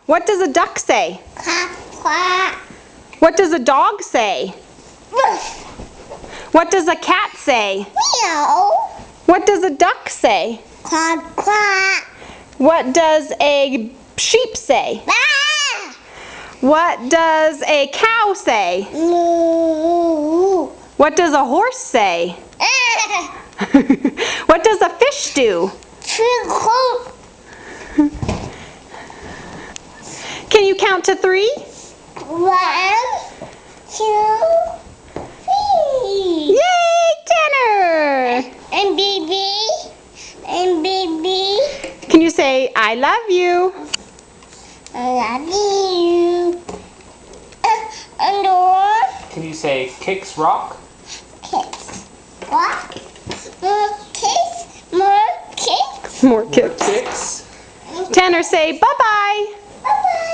What does a duck say? Quack, quack. What does a dog say? Woof. What does a cat say? Meow. What does a duck say? Quack, quack. What does a sheep say? Ah. What does a cow say? Moo. What does a horse say? Ah. What does a fish do? Trickle. Can you count to 3? 1, 2, 3. Yay, Tanner! And baby. And baby. Can you say, I love you? I love you. And door. Can you say kicks rock? Kiss. What? More kiss. More kiss. More kicks. Kicks. Tanner, say bye-bye. Bye-bye.